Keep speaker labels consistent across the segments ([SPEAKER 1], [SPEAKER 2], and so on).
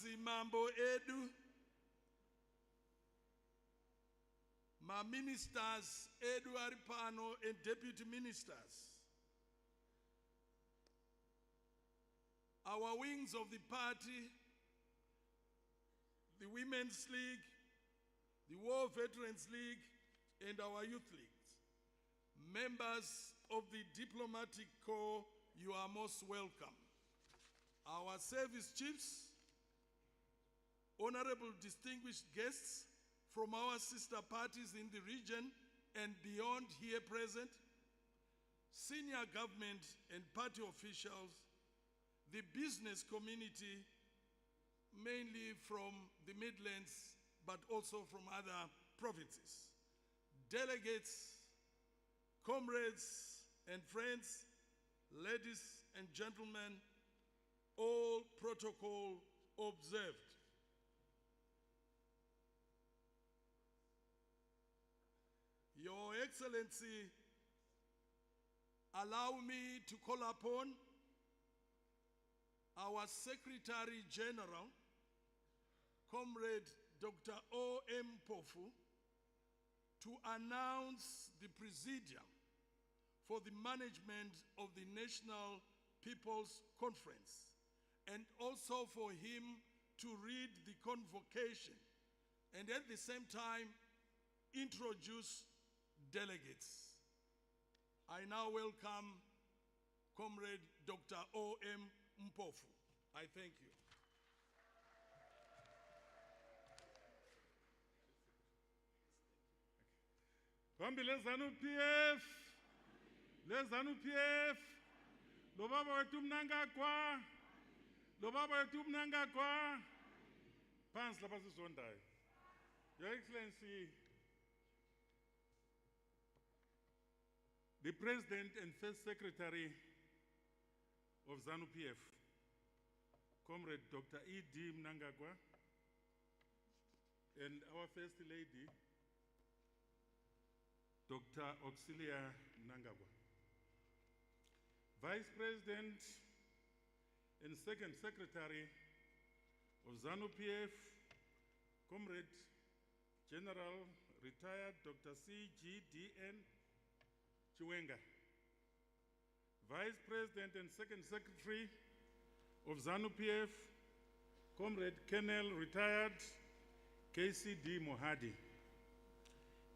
[SPEAKER 1] Mazimambo edu, ma ministers edu aripano and deputy ministers, our wings of the party, the Women's League, the War Veterans League, and our Youth Leagues. Members of the Diplomatic Corps, you are most welcome. Our service chiefs, honorable distinguished guests from our sister parties in the region and beyond here present, senior government and party officials, the business community, mainly from the Midlands, but also from other provinces, delegates, comrades and friends, ladies and gentlemen, all protocol observed. Your Excellency, allow me to call upon our Secretary General, Comrade Dr. O.M. Pofu, to announce the Presidium for the management of the National People's Conference, and also for him to read the convocation and at the same time introduce delegates. I now welcome Comrade Dr. O.M. Mpofu. I thank you.
[SPEAKER 2] Bambi le Zanu PF, le Zanu PF, lo baba wetu mnanga kwa, lo baba wetu mnanga kwa, pans lapha sizondayo. Your Excellency, the President and First Secretary of Zanu PF, Comrade Dr. E.D. Mnangagwa, and our First Lady, Dr. Auxilia Mnangagwa. Vice President and Second Secretary of Zanu PF, Comrade General Retired Dr. C.G.D.N. Chiwenga. Vice President and Second Secretary of Zanu PF, Comrade Colonel Retired K.C.D. Mohadi.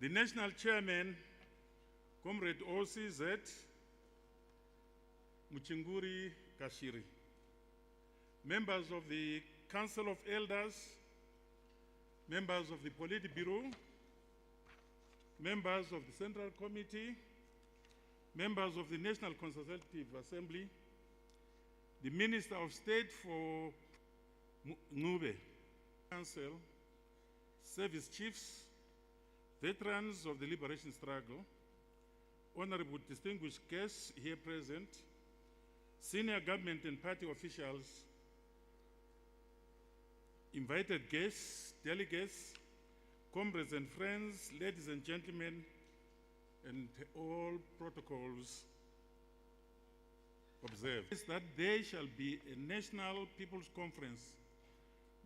[SPEAKER 2] The National Chairman, Comrade OCZ Muchinguri Kashiri. Members of the Council of Elders, members of the Politburo, members of the Central Committee, members of the National Consultative Assembly, the Minister of State for Ngube Council, service chiefs, veterans of the liberation struggle, honorable distinguished guests here present, senior government and party officials, invited guests, delegates, comrades and friends, ladies and gentlemen, and all protocols observed. Is that there shall be a National People's Conference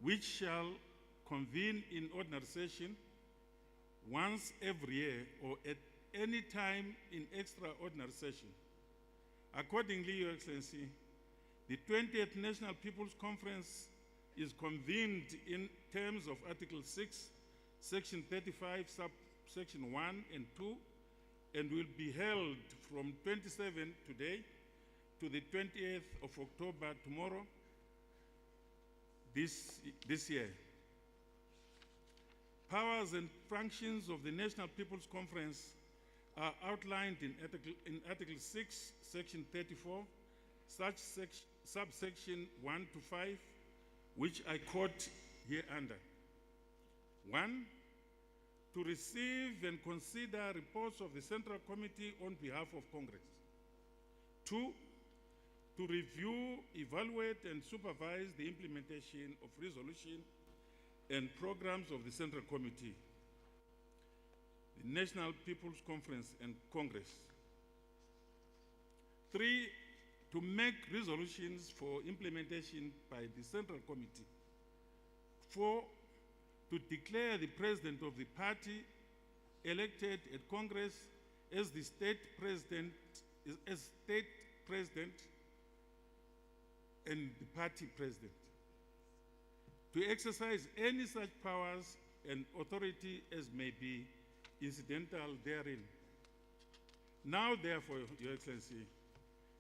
[SPEAKER 2] which shall convene in ordinary session once every year or at any time in extraordinary session. Accordingly, Your Excellency, the 20th National People's Conference is convened in terms of Article 6, Section 35, Subsection 1 and 2, and will be held from 27 today to the 20th of October tomorrow this year. Powers and functions of the National People's Conference are outlined in Article 6, Section 34, subsection 1 to 5, which I quote hereunder. 1. To receive and consider reports of the Central Committee on behalf of Congress. 2. To review, evaluate, and supervise the implementation of resolution and programs of the Central Committee, the National People's Conference and Congress. 3. To make resolutions for implementation by the Central Committee. 4, to declare the president of the party elected at Congress as the state president and the party president, to exercise any such powers and authority as may be incidental therein. Now, therefore, Your Excellency,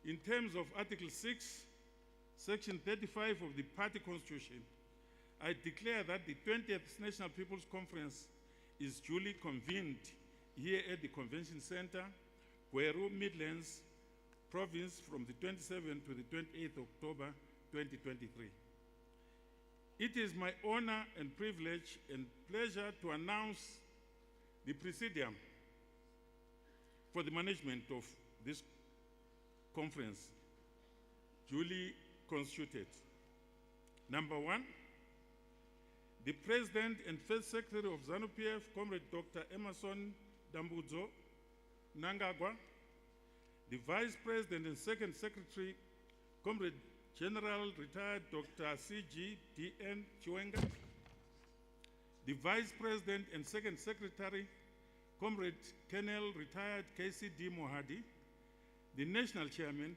[SPEAKER 2] in terms of Article 6, Section 35 of the party constitution, I declare that the 20th National People's Conference is duly convened here at the Convention Center, Gweru, Midlands Province, from the 27th to the 28th October 2023. It is my honor and privilege and pleasure to announce the Presidium for the management of this conference, duly constituted. Number 1, the President and First Secretary of Zanu PF, Comrade Dr. Emerson Dambudzo Nangagwa, the Vice President and Second Secretary, Comrade General Retired Dr. C.G. D.N. Chiwenga, the Vice President and Second Secretary, Comrade Colonel Retired K.C.D. Mohadi, the National Chairman,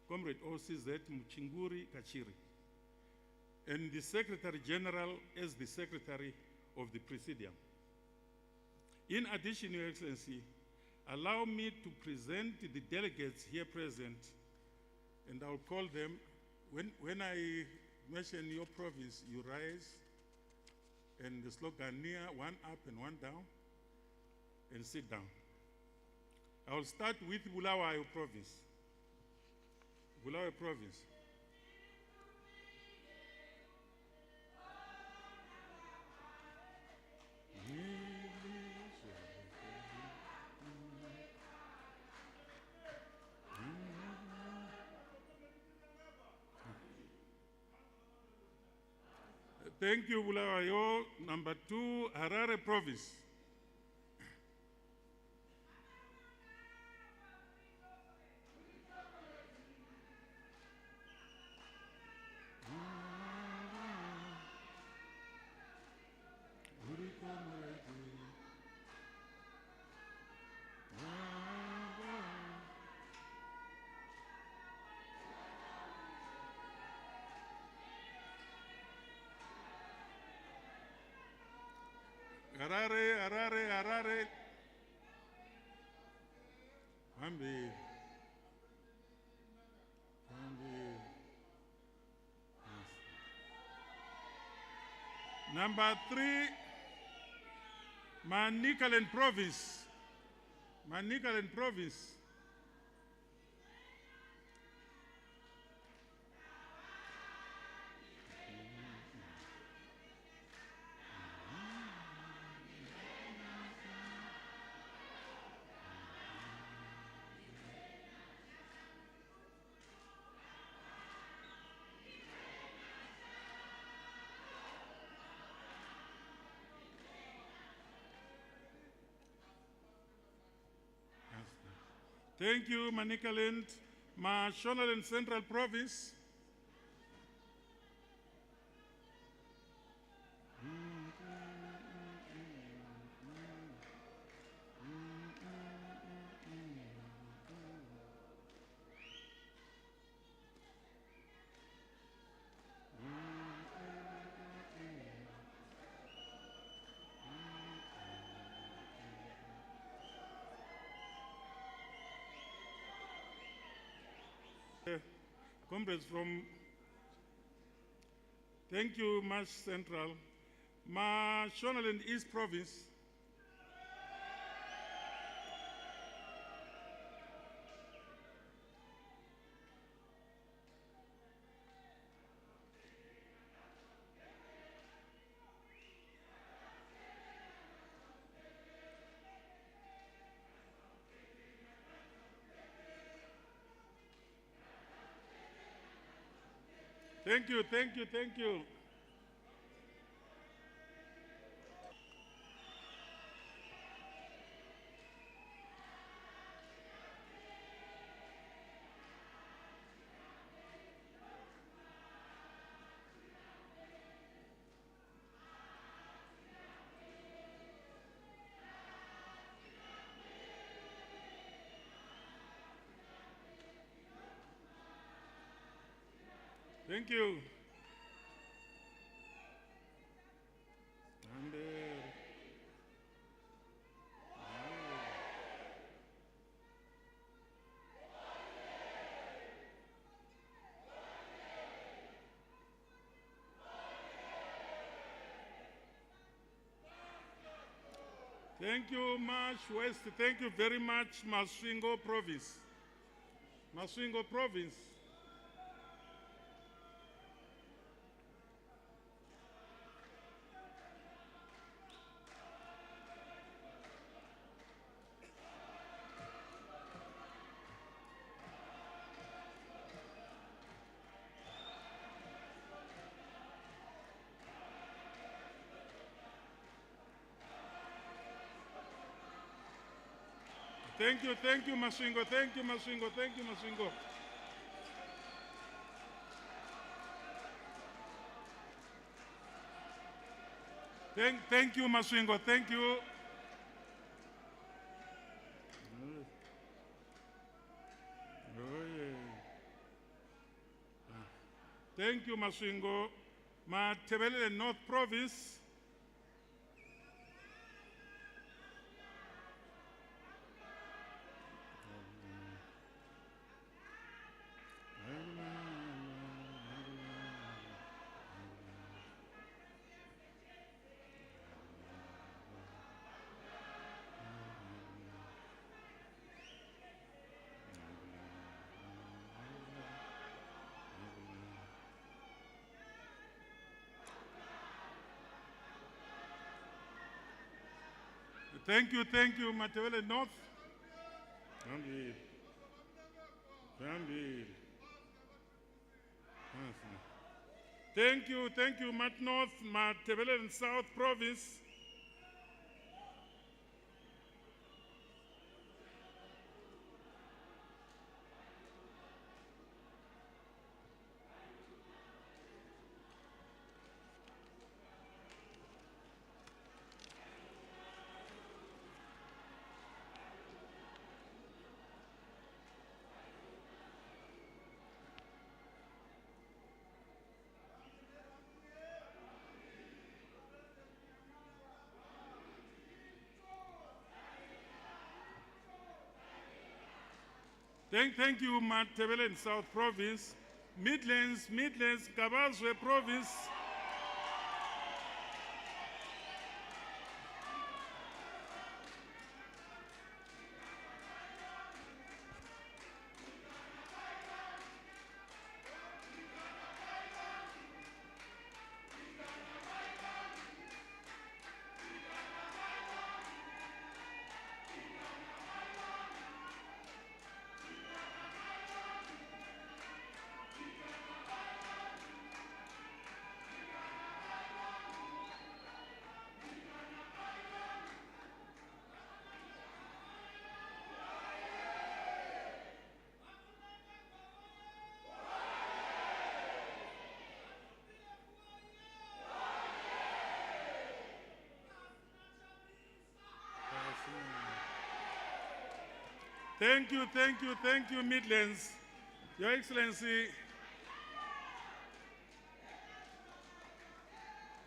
[SPEAKER 2] Comrade O.C.Z. Muchinguri Kachiri, and the Secretary General as the Secretary of the Presidium. In addition, Your Excellency, allow me to present the delegates here present, and I'll call them. When I mention your province, you rise, and the slogan near, one up and one down, and sit down. I'll start with Bulawayo Province. Bulawayo Province. Thank you, Bulawayo. Number 2, Harare Province. Harare. Hambi. Number 3, Manicaland Province. Manicaland Province. Thank you, Manicaland. Mashonaland Central Province. Comrades from, thank you, Mash Central. Mashonaland East Province. Thank you. Thank you. Thank you, Marsh West. Thank you very much, Masvingo Province. Masvingo Province. Thank you, Masvingo. Thank you, Masvingo. Thank you, Masvingo. Thank you, Masvingo. Thank you. Thank you, Masvingo. Matebele North Province. Thank you, Matebele North. Thank you, Mat North, Matebele South Province. Thank you, Matebele South Province. Midlands, Kabazwe Province. Thank you, Midlands. Your Excellency.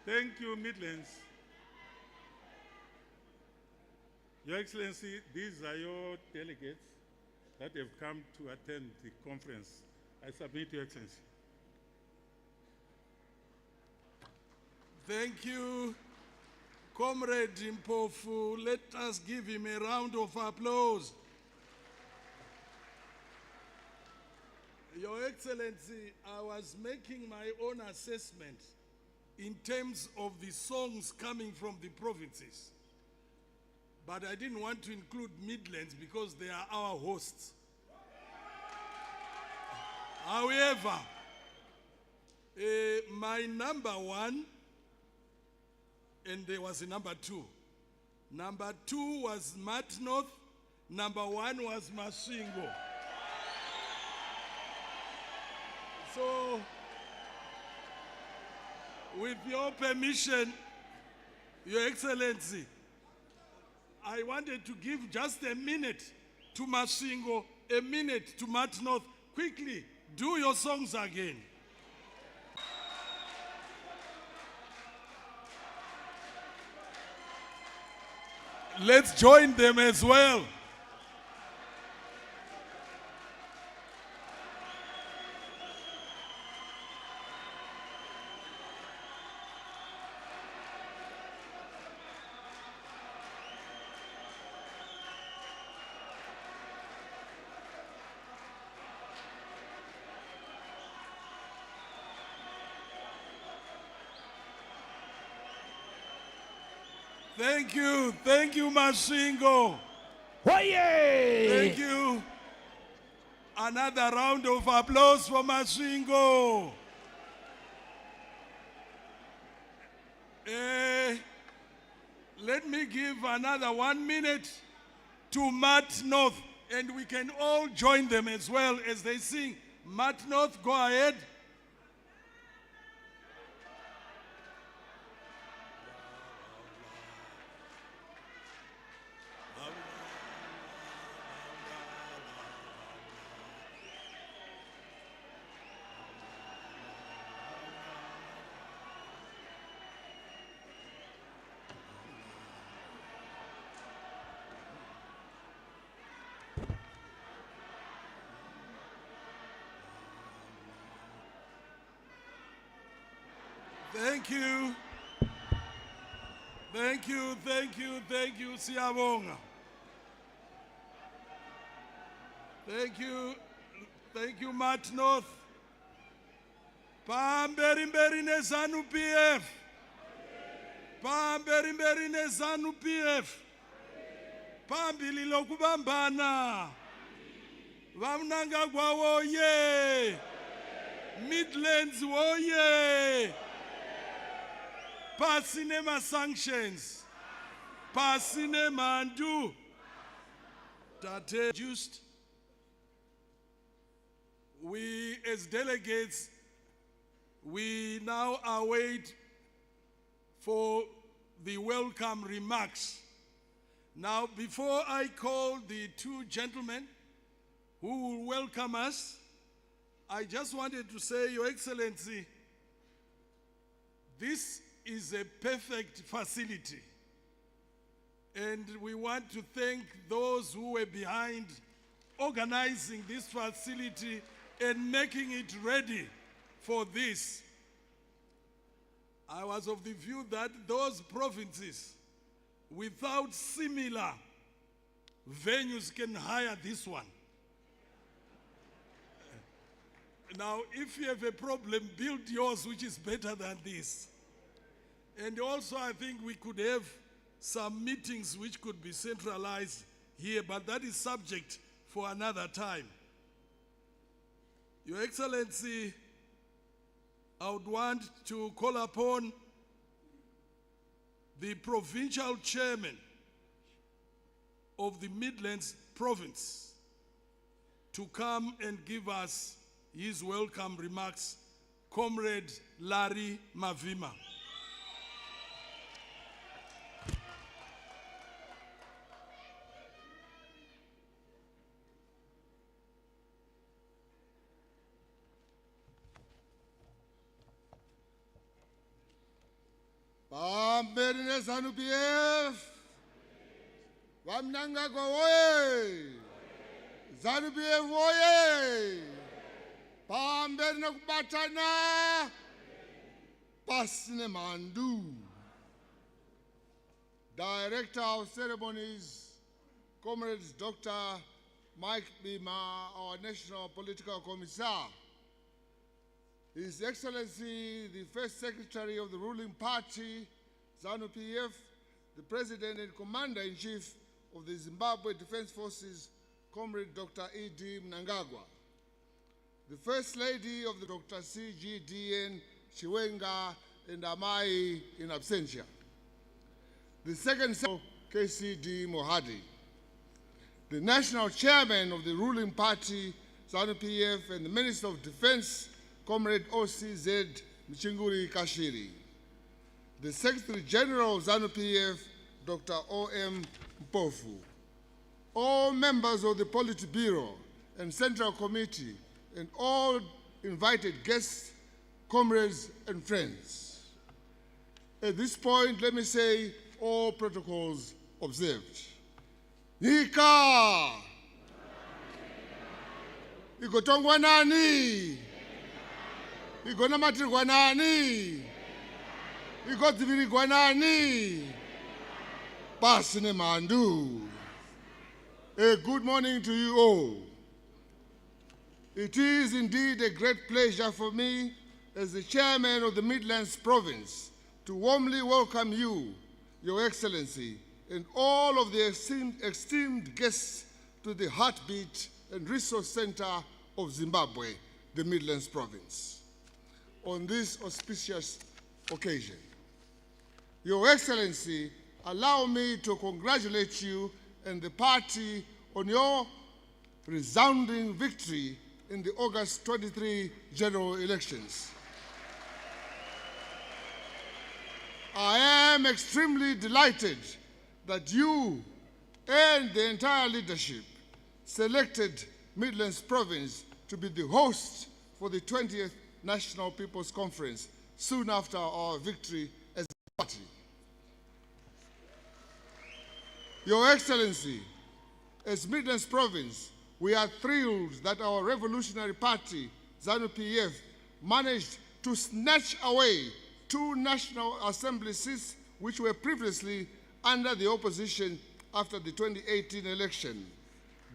[SPEAKER 2] Thank you, Midlands. Your Excellency, these are your delegates that have come to attend the conference. I submit to Your Excellency.
[SPEAKER 1] Thank you, Comrade Mpofu. Let us give him a round of applause. Your Excellency, I was making my own assessment in terms of the songs coming from the provinces. But I didn't want to include Midlands because they are our hosts. However, my number one, and there was a number two. Number two was Mat North. Number one was Masvingo. So, with your permission, Your Excellency, I wanted to give just a minute to Masvingo, a minute to Mat North. Quickly, do your songs again. Let's join them as well. Thank you, Mashingo.
[SPEAKER 3] Hoye!
[SPEAKER 1] Thank you. Another round of applause for Mashingo. Let me give another 1 minute to Matt North, and we can all join them as well as they sing. Matt North, go ahead. Thank you. Thank you, thank you, thank you, Siyabonga. Thank you, Matt North. Pamberi ne Zanu PF. Pamberi ne Zanu PF. Pambili lokubambana. Vamnangagwa woye. Midlands woye. Pasinema sanctions. Pasinema mandu. Tate just. We as delegates, we now await for the welcome remarks. Now, before I call the two gentlemen who will welcome us, I just wanted to say, Your Excellency, this is a perfect facility. And we want to thank those who were behind organizing this facility and making it ready for this. I was of the view that those provinces without similar venues can hire this one. Now, if you have a problem, build yours, which is better than this. And also, I think we could have some meetings which could be centralized here, but that is subject for another time. Your Excellency, I would want to call upon the provincial chairman of the Midlands province to come and give us his welcome remarks, Comrade Larry Mavima.
[SPEAKER 4] Pamberi ne Zanu PF. Vamnangagwa woye. Zanu PF woye. Pamberi ne kubatana. Pasine mandu. Director of Ceremonies, Comrades Dr. Mike Bima, our National Political Commissar. His Excellency, the First Secretary of the ruling party, Zanu PF, the President and Commander-in-Chief of the Zimbabwe Defense Forces, Comrade Dr. E.D. Mnangagwa, the First Lady of the Dr. C.G.D.N. Chiwenga and Amai in absentia, the Second Secretary, K.C.D. Mohadi, the National Chairman of the ruling party, Zanu PF, and the Minister of Defense, Comrade O.C.Z. Mchinguri Kashiri, the Secretary General of ZANU PF, Dr. O.M. Mpofu, all members of the Politburo and Central Committee, and all invited guests, comrades, and friends. At this point, let me say all protocols observed. Nika! Igotongwa nani? Igonamatirwa nani? Igodzivirirwa nani? Pasine mandu. A good morning to you all. It is indeed a great pleasure for me as the chairman of the Midlands province to warmly welcome you, Your Excellency, and all of the esteemed guests to the heartbeat and resource center of Zimbabwe, the Midlands province. On this auspicious occasion, Your Excellency, allow me to congratulate you and the party on your resounding victory in the August 23 general elections. I am extremely delighted that you and the entire leadership selected Midlands Province to be the host for the 20th National People's Conference soon after our victory as a party. Your Excellency, as Midlands Province, we are thrilled that our revolutionary party, Zanu PF, managed to snatch away 2 National Assembly seats which were previously under the opposition after the 2018 election.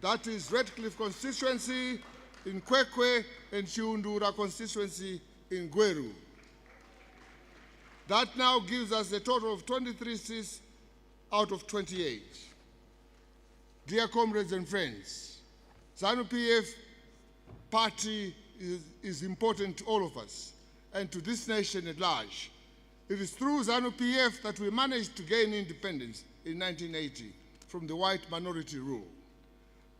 [SPEAKER 4] That is Redcliffe constituency in Kwekwe and Chiundura constituency in Gweru. That now gives us a total of 23 seats out of 28. Dear comrades and friends, Zanu PF party is important to all of us and to this nation at large. It is through Zanu PF that we managed to gain independence in 1980 from the white minority rule.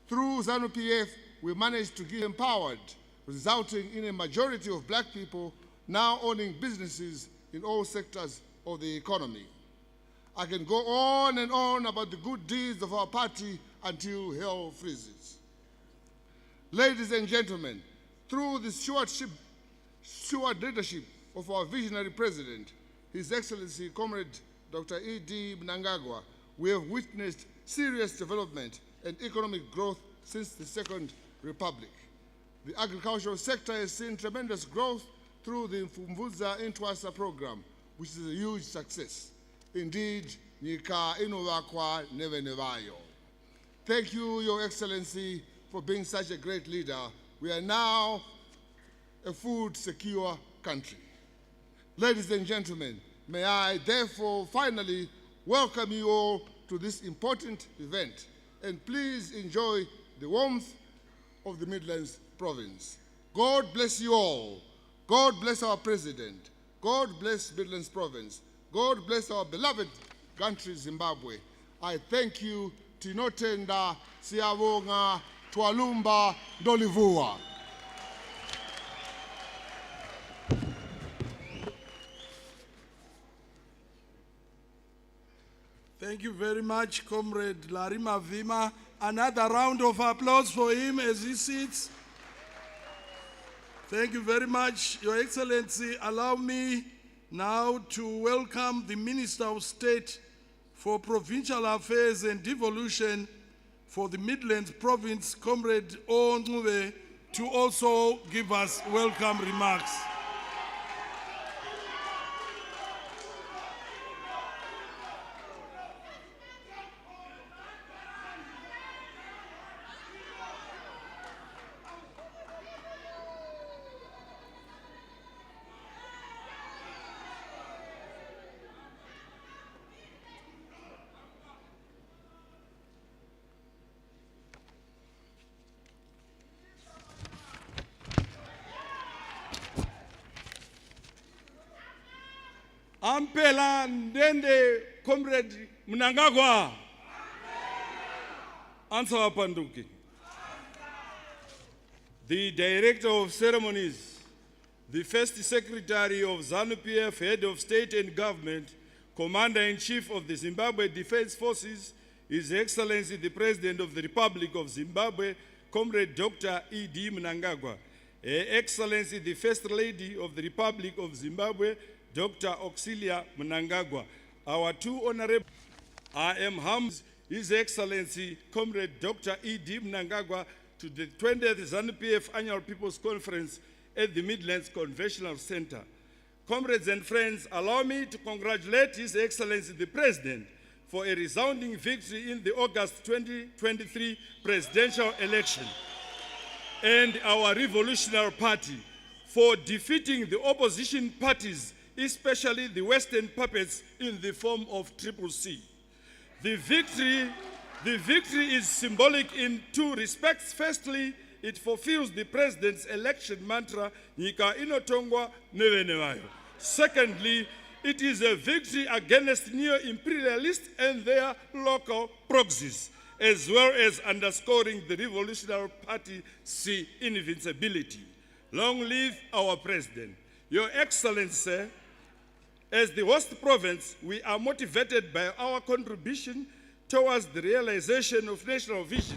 [SPEAKER 4] Through Zanu PF, we managed to get empowered, resulting in a majority of black people now owning businesses in all sectors of the economy. I can go on and on about the good deeds of our party until hell freezes. Ladies and gentlemen, through the steward leadership of our visionary president, His Excellency Comrade Dr. E.D. Mnangagwa, we have witnessed serious development and economic growth since the Second Republic. The agricultural sector has seen tremendous growth through the Mfumbuza Intwasa program, which is a huge success. Indeed, Nika Inovakwa Neve Nevayo. Thank you, Your Excellency, for being such a great leader. We are now a food-secure country. Ladies and gentlemen, may I therefore finally welcome you all to this important event, and please enjoy the warmth of the Midlands province. God bless you all. God bless our president. God bless Midlands province. God bless our beloved country, Zimbabwe. I thank you. Tinotenda, Siavonga, Twalumba, Dolivua.
[SPEAKER 1] Thank you very much, Comrade Larima Vima. Another round of applause for him as he sits. Thank you very much, Your Excellency. Allow me now to welcome the Minister of State for Provincial Affairs and Devolution for the Midlands Province, Comrade Onwe, to also give us welcome remarks.
[SPEAKER 5] Ampela ndende Comrade Mnangagwa. Answer Panduki. The Director of Ceremonies, the First Secretary of Zanu PF, Head of State and Government, Commander-in-Chief of the Zimbabwe Defense Forces, His Excellency the President of the Republic of Zimbabwe, Comrade Dr. E.D. Mnangagwa, Her Excellency the First Lady of the Republic of Zimbabwe, Dr. Auxilia Mnangagwa, our two honorable, I am humbled, His Excellency, Comrade Dr. E.D. Mnangagwa, to the 20th ZANU-PF Annual People's Conference at the Midlands Conventional Center. Comrades and friends, allow me to congratulate His Excellency the President for a resounding victory in the August 2023 presidential election, and our revolutionary party for defeating the opposition parties, especially the Western puppets in the form of CCC. The victory is symbolic in two respects. Firstly, it fulfills the President's election mantra, Nyika inotongwa nevenewayo. Secondly, it is a victory against neo-imperialists and their local proxies, as well as underscoring the Revolutionary Party's invincibility. Long live our President. Your Excellency, as the host province, we are motivated by our contribution towards the realization of national vision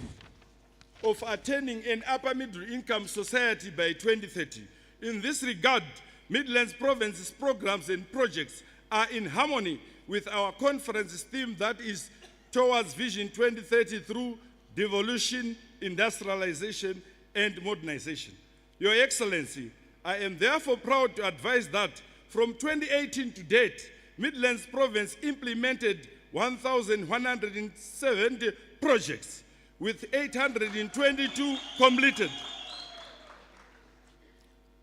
[SPEAKER 5] of attaining an upper middle income society by 2030. In this regard, Midlands Province's programs and projects are in harmony with our conference's theme, that is towards Vision 2030 through devolution, industrialization, and modernization. Your Excellency, I am therefore proud to advise that from 2018 to date, Midlands Province implemented 1,170 projects, with 822 completed.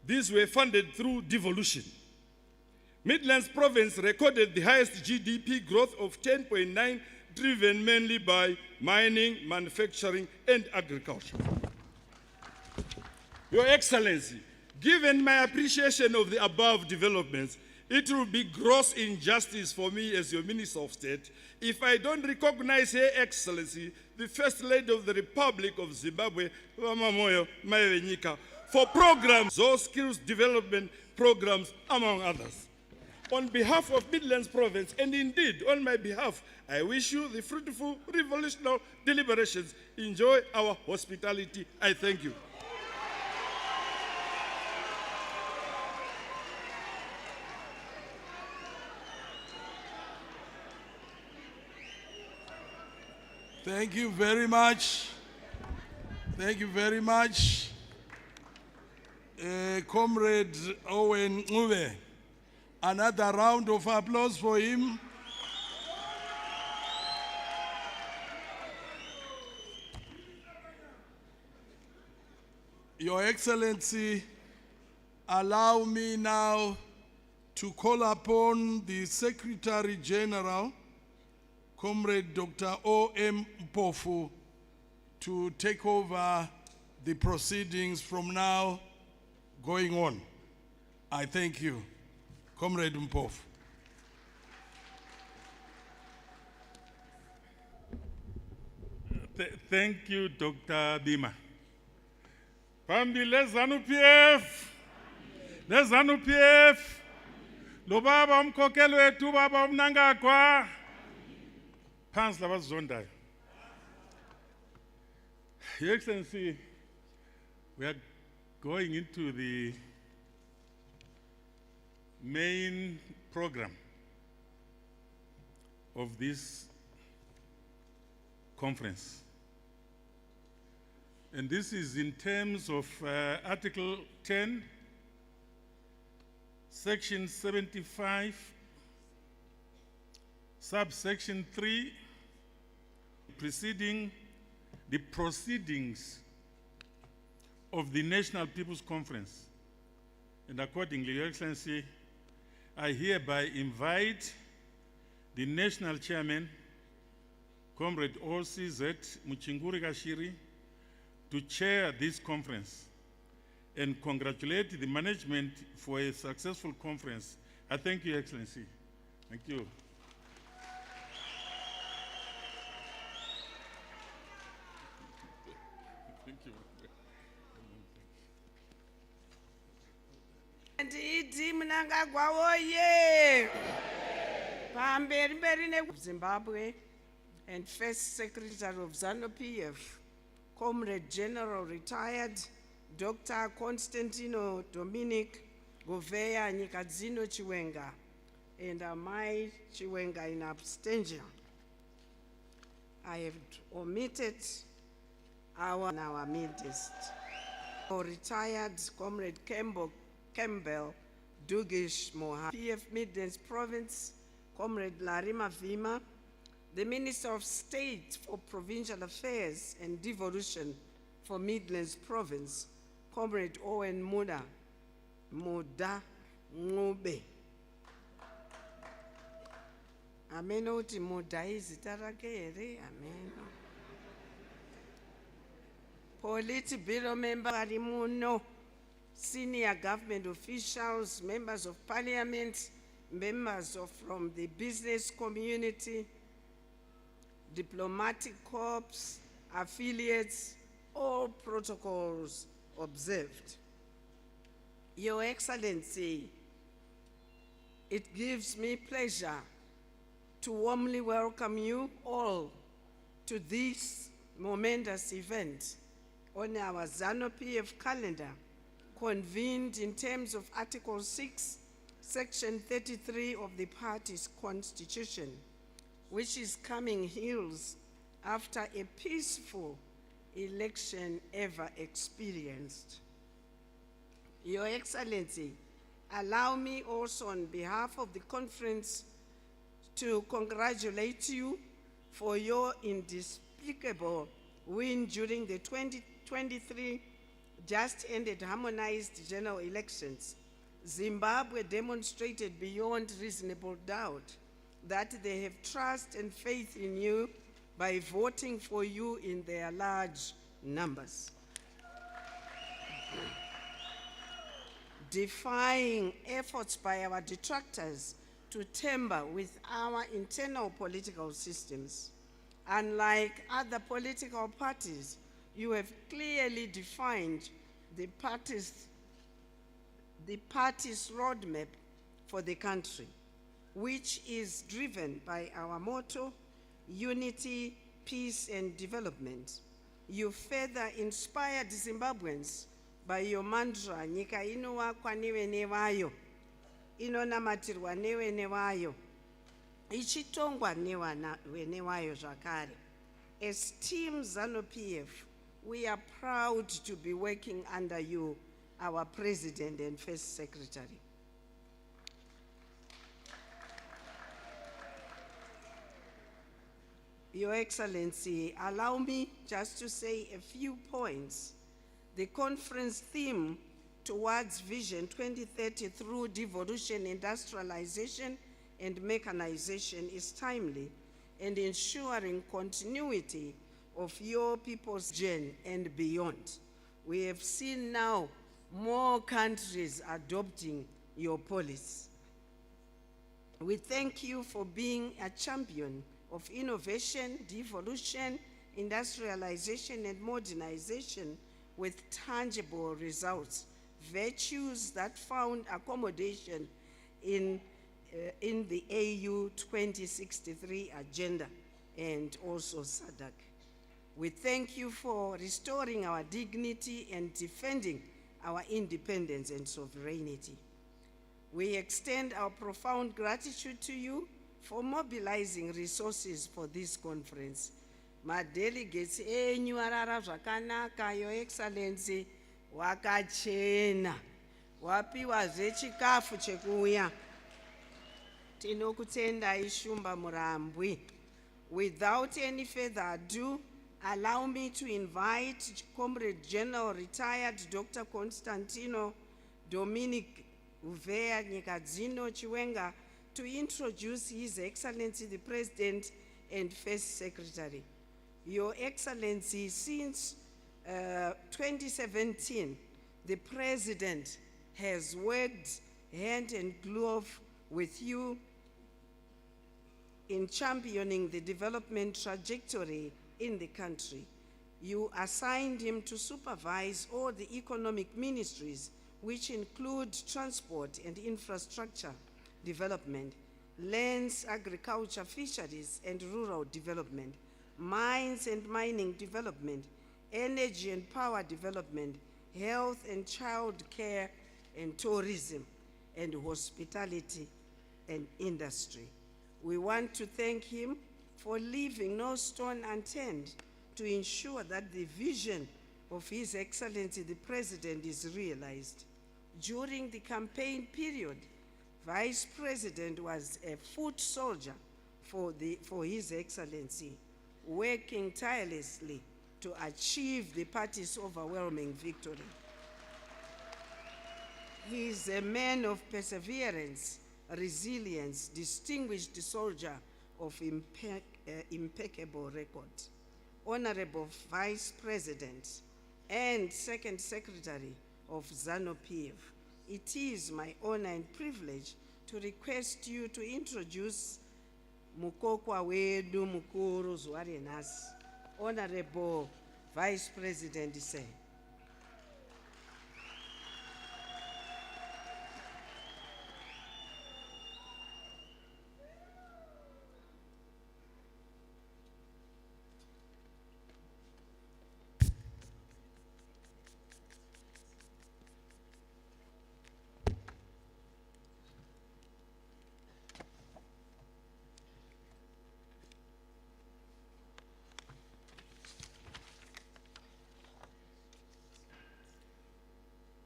[SPEAKER 5] These were funded through devolution. Midlands Province recorded the highest GDP growth of 10.9, driven mainly by mining, manufacturing, and agriculture. Your Excellency, given my appreciation of the above developments, it will be gross injustice for me as your Minister of State if I don't recognize Her Excellency, the First Lady of the Republic of Zimbabwe, Wamamoyo Mayewenyika, for programs, those skills development programs, among others. On behalf of Midlands Province, and indeed on my behalf, I wish you the fruitful revolutionary deliberations. Enjoy our hospitality. I thank you.
[SPEAKER 1] Thank you very much. Thank you very much. Comrade Owen Uwe. Another round of applause for him. Your Excellency, allow me now to call upon the Secretary General, Comrade Dr. O.M. Mpofu, to take over the proceedings from now going on. I thank you. Comrade Mpofu.
[SPEAKER 2] Thank you, Dr. Bima. Pambile ZANU-PF. Le ZANU-PF. Lo baba umkhokheli wethu baba uMnangagwa. Phansi labazondayo. Your Excellency, we are going into the main program of this conference. And this is in terms of Article 10, Section 75, subsection 3, preceding the proceedings of the National People's Conference. And accordingly, Your Excellency, I hereby invite the National Chairman, Comrade OCZ Muchinguri Gashiri, to chair this conference and congratulate the management for a successful conference. I thank you, Your Excellency. Thank you. Thank you.
[SPEAKER 6] Ndidi Mnangagwa oye. Pamberi ne Zimbabwe and First Secretary of ZANU-PF, Comrade General Retired Dr. Constantino Dominic Govea Nyikadzino Chiwenga, and Amai Chiwenga in abstention. I have omitted our midst. Our retired Comrade Campbell Dugish Moha, PF Midlands Province, Comrade Larima Vima, the Minister of State for Provincial Affairs and Devolution for Midlands Province, Comrade Owen Muda Ngube. Amen. Uti Muda izita rake ere. Amen. Polity Bureau Member Arimuno, senior government officials, members of parliament, members from the business community, diplomatic corps, affiliates, all protocols observed. Your Excellency, it gives me pleasure to warmly welcome you all to this momentous event on our Zanu PF calendar, convened in terms of Article 6, Section 33 of the party's constitution, which is coming heels after a peaceful election ever experienced. Your Excellency, allow me also on behalf of the conference to congratulate you for your indisputable win during the 2023 just ended harmonized general elections. Zimbabwe demonstrated beyond reasonable doubt that they have trust and faith in you by voting for you in their large numbers. Defying efforts by our detractors to tamper with our internal political systems. Unlike other political parties, you have clearly defined the party's roadmap for the country, which is driven by our motto, unity, peace, and development. You further inspired Zimbabweans by your mantra, nyika inowakwa nevene vayo, inonamatirwa nevene vayo, ichitongwa nevene vayo zvakare. As Team Zanu PF, we are proud to be working under you, our President and First Secretary. Your Excellency, allow me just to say a few points. The conference theme towards Vision 2030 through devolution, industrialization, and mechanization is timely and ensuring continuity of your people's journey and beyond. We have seen now more countries adopting your policy. We thank you for being a champion of innovation, devolution, industrialization, and modernization with tangible results, virtues that found accommodation in the AU 2063 agenda and also SADC. We thank you for restoring our dignity and defending our independence and sovereignty. We extend our profound gratitude to you for mobilizing resources for this conference. My delegates, enyu arara zvakanaka, Your Excellency, wakachena, wapiwa zvechikafu chekuuya. Tinokutendai Shumba Murambwi. Without any further ado, allow me to invite Comrade General Retired Dr. Constantino Dominic Uvea Nyikadzino Chiwenga to introduce His Excellency the President and First Secretary. Your Excellency, since 2017, the President has worked hand in glove with you in championing the development trajectory in the country. You assigned him to supervise all the economic ministries, which include transport and infrastructure development, lands, agriculture, fisheries, and rural development, mines and mining development, energy and power development, health and child care, and tourism, and hospitality and industry. We want to thank him for leaving no stone unturned to ensure that the vision of His Excellency the President is realized. During the campaign period, Vice President was a foot soldier for His Excellency, working tirelessly to achieve the party's overwhelming victory. He is a man of perseverance, resilience, distinguished soldier of impeccable record. Honorable Vice President and Second Secretary of Zanu PF, it is my honor and privilege to request you to introduce Mukokwa wedu mukuru zuari nasi, Honorable Vice President sir.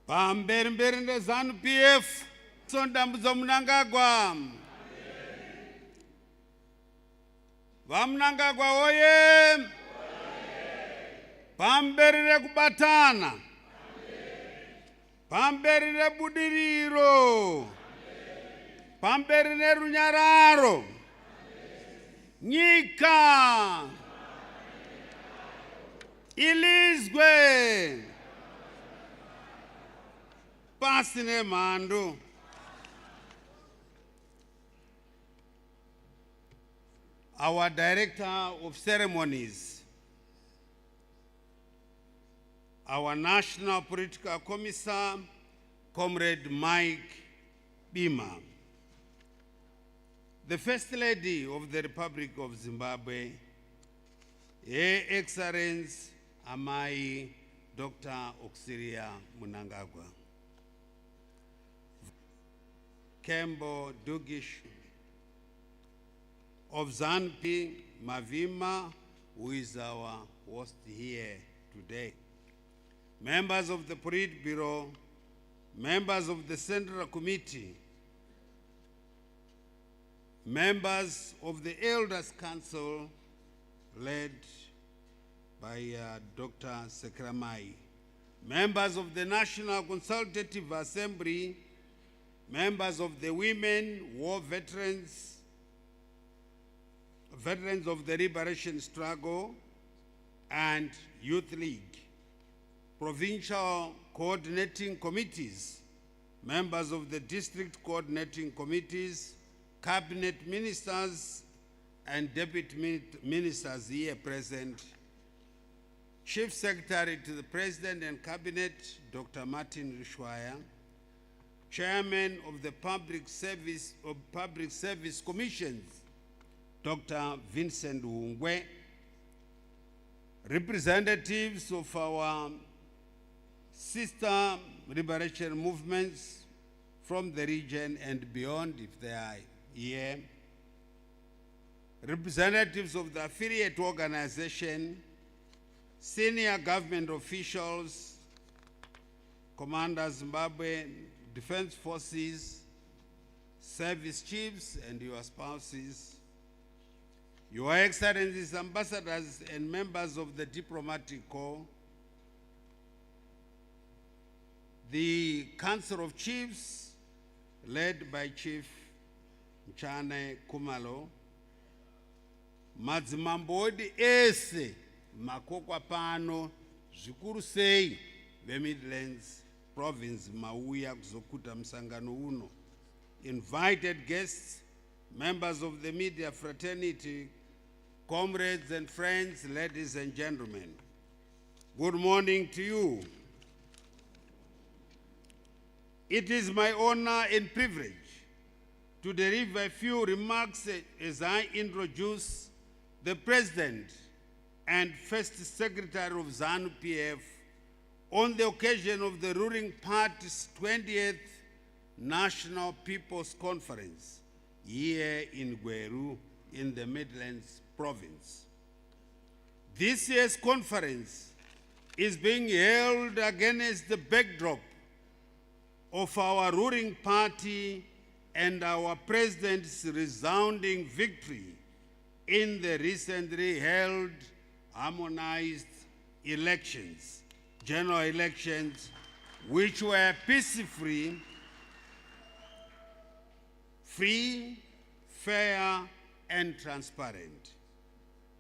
[SPEAKER 5] Pamberi ne Zanu PF sondambuzo Mnangagwa. Vamnangagwa oye. Pamberi ne kubatana. Pamberi ne budiriro. Pamberi ne runyararo. Nyika. Ilizwe. Pasine Mando. Our Director of Ceremonies, our National Political Commissar, Comrade Mike Bima, the First Lady of the Republic of Zimbabwe, Her Excellency Amai Dr. Oxiria Mnangagwa, Kembo Dugish of Zanpi Mavima, who is our host here today. Members of the Politburo, members of the Central Committee, members of the Elders Council led by Dr. Sekramai, members of the National Consultative Assembly, members of the Women, War Veterans, Veterans of the Liberation Struggle, and Youth League, provincial coordinating committees, members of the district coordinating committees, cabinet ministers, and deputy ministers here present, Chief Secretary to the President and Cabinet, Dr. Martin Rishwaya, Chairman of the Public Service Commissions, Dr. Vincent Ungwe, representatives of our sister liberation movements from the region and beyond, if they are here, representatives of the affiliate organization, senior government officials, Commander Zimbabwe Defense Forces, service chiefs and your spouses, Your Excellencies, ambassadors and members of the diplomatic corps, the Council of Chiefs, led by Chief Mchane Kumalo, madzimambodi ese makokwa pano zvikuru sei ve Midlands province mauya kuzokuta msangano uno, invited guests, members of the media fraternity, comrades and friends, ladies and gentlemen, good morning to you. It is my honor and privilege to deliver a few remarks as I introduce the President and First Secretary of Zanu PF on the occasion of the ruling party's 20th National People's Conference here in Gweru,
[SPEAKER 7] in the Midlands province. This year's conference is being held against the backdrop of our ruling party and our president's resounding victory in the recently held harmonized elections, general elections, which were peaceful, free, fair, and transparent.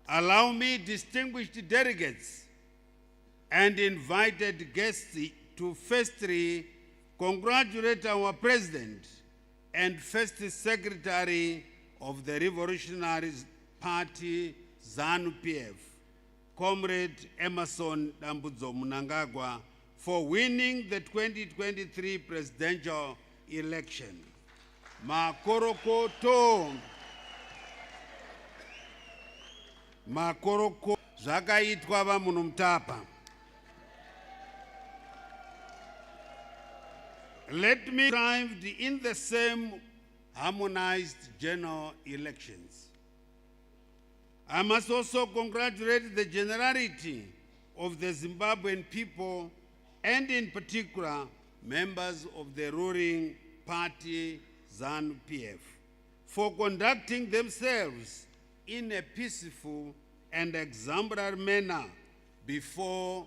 [SPEAKER 7] Allow me, distinguished delegates and invited guests, to firstly congratulate our President and First Secretary of the Revolutionary Party, Zanu PF, Comrade Emerson Dambudzo Mnangagwa, for winning the 2023 presidential election. Makorokoto. Makoroko zvakaitwa vamunumtapa. Let me triumph in the same harmonized general elections. I must also congratulate the generality of the Zimbabwean people, and in particular members of the ruling party ZANU PF, for conducting themselves in a peaceful and exemplary manner before,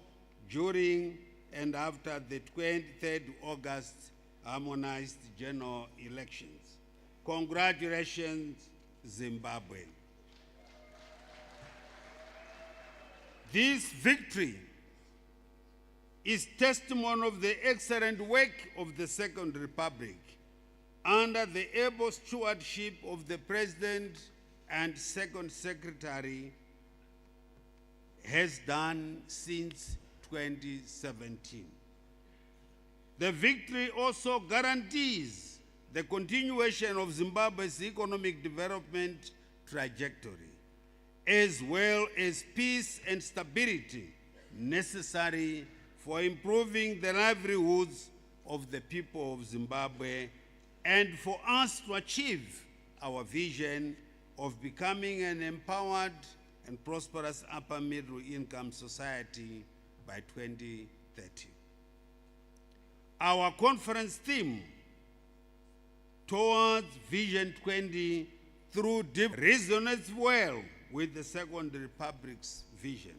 [SPEAKER 7] during, and after the 23rd August harmonized general elections. Congratulations, Zimbabwe. This victory is testimony of the excellent work of the Second Republic under the able stewardship of the President and Second Secretary has done since 2017. The victory also guarantees the continuation of Zimbabwe's economic development trajectory, as well as peace and stability necessary for improving the livelihoods of the people of Zimbabwe and for us to achieve our vision of becoming an empowered and prosperous upper middle income society by 2030. Our conference theme, Towards Vision 20 through resonates well with the Second Republic's vision.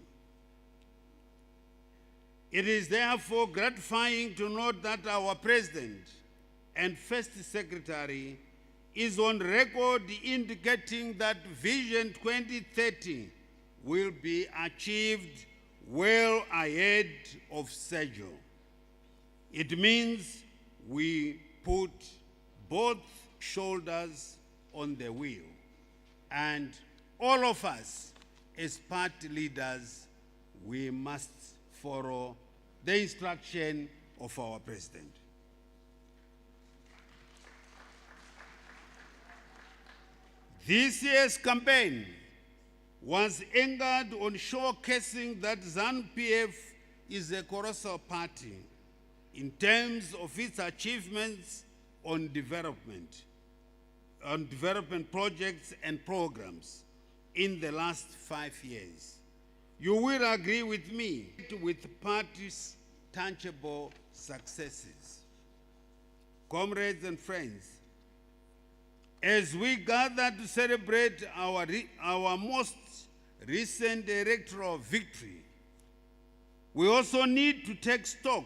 [SPEAKER 7] It is therefore gratifying to note that our President and First Secretary is on record indicating that Vision 2030 will be achieved well ahead of schedule. It means we put both shoulders on the wheel, and all of us as party leaders, we must follow the instruction of our President. This year's campaign was anchored on showcasing that ZANU-PF is a colossal party in terms of its achievements on development projects and programs in the last 5 years. You will agree with me with the party's tangible successes. Comrades and friends, as we gather to celebrate our most recent electoral victory, we also need to take stock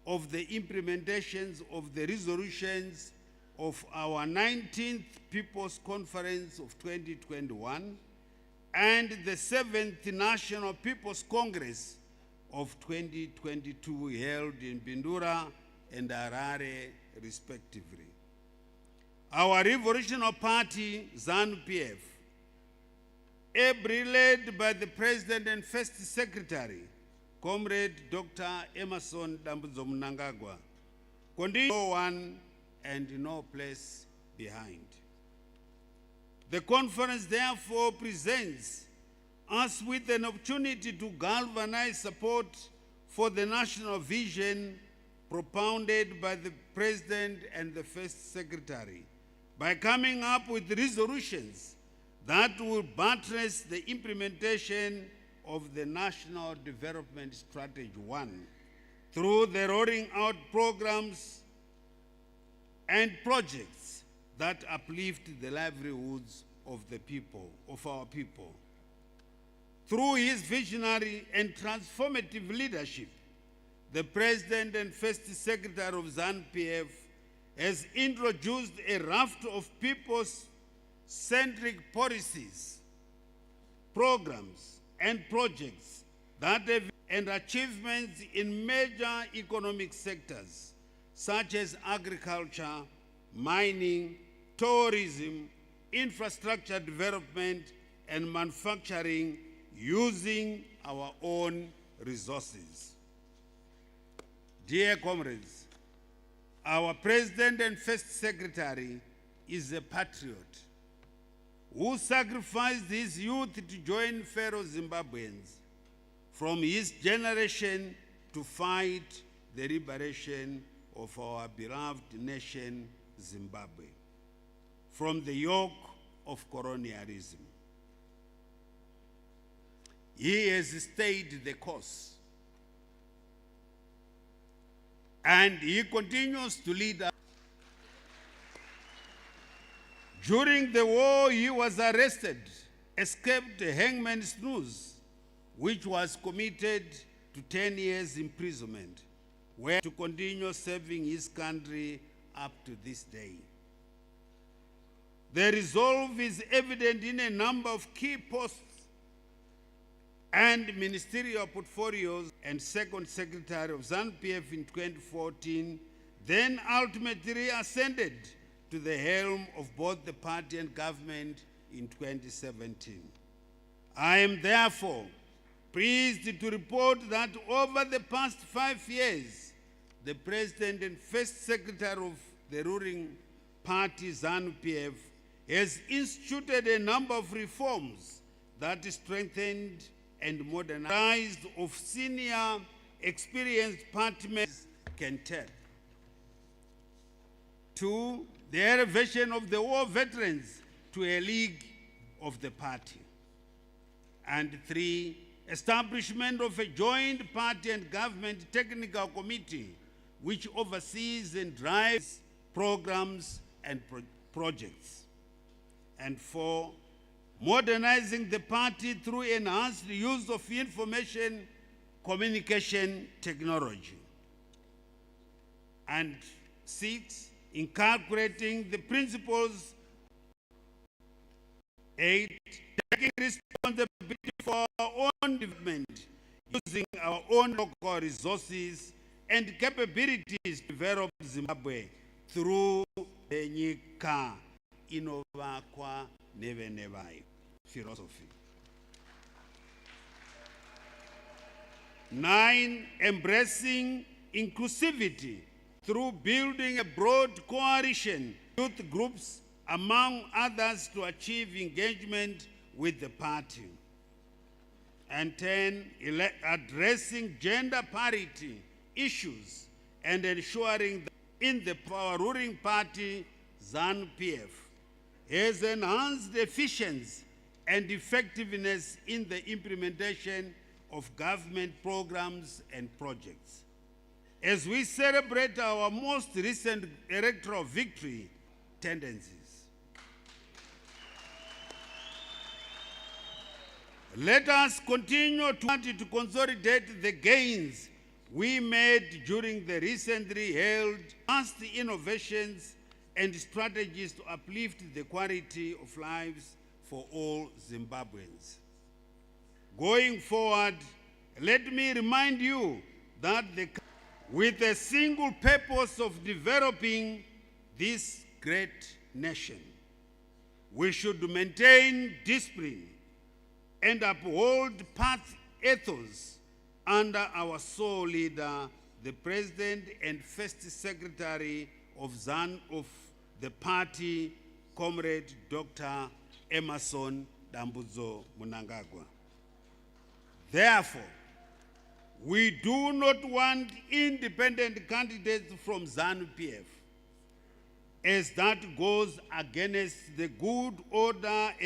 [SPEAKER 7] of the implementations of the resolutions of our 19th People's Conference of 2021 and the 7th National People's Congress of 2022 held in Bindura and Harare, respectively. Our Revolutionary Party, ZANU-PF, ably led by the President and First Secretary, Comrade Dr. Emerson Dambudzo Mnangagwa, continue no one and no place behind. The conference therefore presents us with an opportunity to galvanize support for the national vision propounded by the President and the First Secretary by coming up with resolutions that will buttress the implementation of the National Development Strategy 1 through the rolling out programs and projects that uplift the livelihoods of the people, of our people. Through his visionary and transformative leadership, the President and First Secretary of ZANU-PF has introduced a raft of people-centric policies, programs, and projects that have and achievements in major economic sectors such as agriculture, mining, tourism, infrastructure development, and manufacturing using our own resources. Dear comrades, our President and First Secretary is a patriot who sacrificed his youth to join fellow Zimbabweans from his generation to fight the liberation of our beloved nation, Zimbabwe, from the yoke of colonialism. He has stayed the course, and he continues to lead us. During the war, he was arrested, escaped hangman's noose, which was committed to 10 years imprisonment, where to continue serving his country up to this day. The resolve is evident in a number of key posts and ministerial portfolios, and Second Secretary of ZANU-PF in 2014, then ultimately ascended to the helm of both the party and government in 2017. I am therefore pleased to report that over the past 5 years, the President and First Secretary of the ruling party, ZANU-PF, has instituted a number of reforms that strengthened and modernized of senior experienced party members can tell. 2, the elevation of the war veterans to a league of the party. And 3, establishment of a joint party and government technical committee which oversees and drives programs and projects. And 4, modernizing the party through enhanced use of information communication technology. And 6, incorporating the principles. 8, taking responsibility for our own development, using our own local resources and capabilities to develop Zimbabwe through the Nyika Inovakwa Nevenevai philosophy. 9, embracing inclusivity through building a broad coalition, youth groups, among others, to achieve engagement with the party. And 10, addressing gender parity issues and ensuring that in the power ruling party, ZANU-PF, has enhanced efficiency and effectiveness in the implementation of government programs and projects. As we celebrate our most recent electoral victory, tendencies. Let us continue to consolidate the gains we made during the recently held vast innovations and strategies to uplift the quality of lives for all Zimbabweans. Going forward, let me remind you that with a single purpose of developing this great nation, we should maintain discipline and uphold path ethos under our sole leader, the President and First Secretary of the party, Comrade Dr. Emerson Dambudzo Mnangagwa. Therefore, we do not want independent candidates from ZANU-PF, as that goes against the good order and